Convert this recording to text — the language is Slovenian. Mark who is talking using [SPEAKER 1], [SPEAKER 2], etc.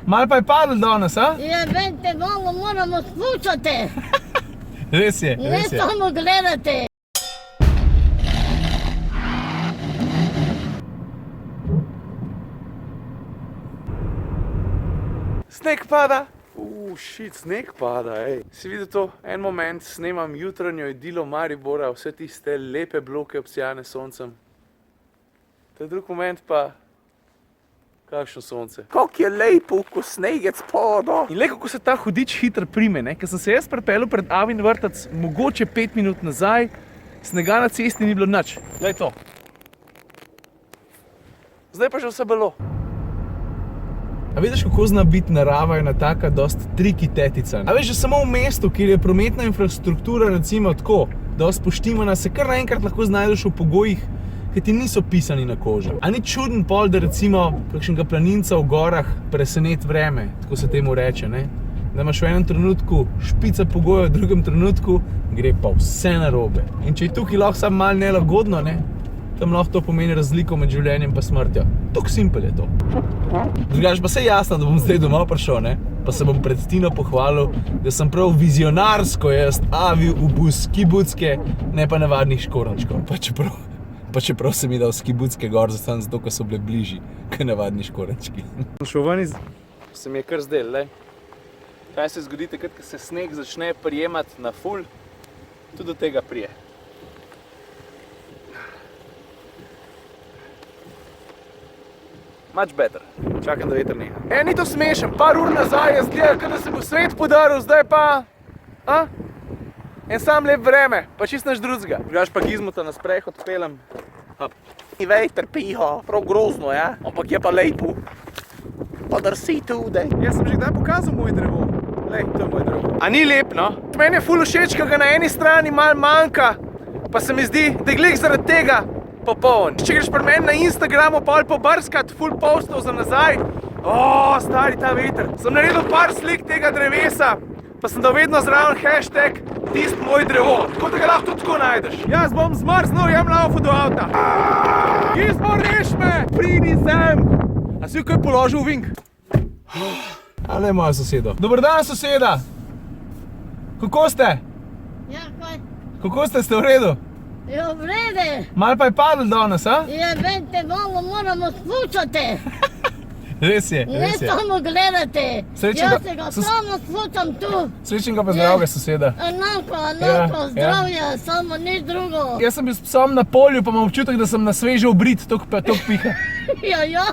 [SPEAKER 1] Malo pa je padlo danes, a?
[SPEAKER 2] Ja, vente, malo moramo spuščati.
[SPEAKER 1] Res je,
[SPEAKER 2] Ne
[SPEAKER 1] res je.
[SPEAKER 2] samo gledati.
[SPEAKER 3] Sneg pada. Shit, sneg pada, ej. Si videl to? En moment snemam jutranjo idilo Maribora, vse tiste lepe bloke obsijane soncem. Ta drug moment pa... Kakšno sonce. Kako je lepo, ko snegec pada. In lepo, ko se ta hudič hitro prime, ne? Ker sem se jaz pripeljal pred Avin vrtac mogoče 5 minut nazaj, snega na cesti ni bilo nič. Glej to. Zdaj pa že vse bilo. A vidiš, kako zna biti narava ena taka dost triki tetica? A veš, že samo v mestu, kjer je prometna infrastruktura recimo tako, dost poštimana, se kar naenkrat lahko znajdeš v pogojih, ki ti niso pisani na kožo. A ni čuden pol, da recimo kakšnega planinca v gorah preseneti vreme, tako se temu reče, ne? Da imaš v enem trenutku špica pogojev, v drugem trenutku gre pa vse narobe. In če je tukaj lahko samo malo nelagodno, ne? Tam lahko to pomeni razliko med življenjem pa smrtjo. Tok simpel je to. Drugače pa se je jasno, da bom zdaj domov prišel, ne? Pa se bom pred Tino pohvalil, da sem prav vizionarsko jaz avil v bus skibucke, ne pa navadnih škorenčkov. Pa čeprav sem mi dal skibucke gor, zato ker so bile bližji k navadni škorenčki. Šel ven se mi je kar zdel, lej. Kaj se zgodi takrat, ko se sneg začne prijemati na ful, tudi do tega prije. Much better. Čakam, da veter neha. Ni to smešen, par ur nazaj je zgleda, kot da se bo svet podaril, zdaj pa... En sam lep vreme, pa čist naš drugega. Drugač pa Gizmota na sprehod pelem. I veter piha, prav grozno, ja? Ampak je pa lepo. Pa drsi tudi. Jaz sem že kdaj pokazal moj drevo. Lej, to je moj drevo. A ni lep, no? Meni je ful všeč, ko ga na eni strani malo manjka, pa se mi zdi, da je glih zaradi tega popoln. Če greš pri meni na Instagramu pol pobrskati ful postov za nazaj, stari ta veter. Sem naredil par slik tega drevesa, pa sem dal vedno zraven hashtag tist moj drevo. Tako da ga lahko tudi tako najdeš. Jaz bom zmrznil, jem laufu do avta. Gizmo, reš me! Pridi sem! A si jo kaj položil v vink? Ale moja soseda. Dober dan, soseda! Kako ste?
[SPEAKER 2] Ja, kaj?
[SPEAKER 3] Kako ste v redu?
[SPEAKER 2] Ja, vrede.
[SPEAKER 3] Malo pa je padlo danes, a?
[SPEAKER 2] Ja, vente, malo moramo spuščati.
[SPEAKER 3] Res je,
[SPEAKER 2] Ne
[SPEAKER 3] res je.
[SPEAKER 2] samo gledati.
[SPEAKER 3] Srečnega-
[SPEAKER 2] Jaz se ga samo spuščam tu.
[SPEAKER 3] Srečnega pa zdravega soseda.
[SPEAKER 2] Enako,
[SPEAKER 3] Ja,
[SPEAKER 2] zdravje, samo nič drugo.
[SPEAKER 3] Jaz sem bil s psom na polju, pa imam občutek, da sem na sveže obrit, tok piha.
[SPEAKER 2] Ja,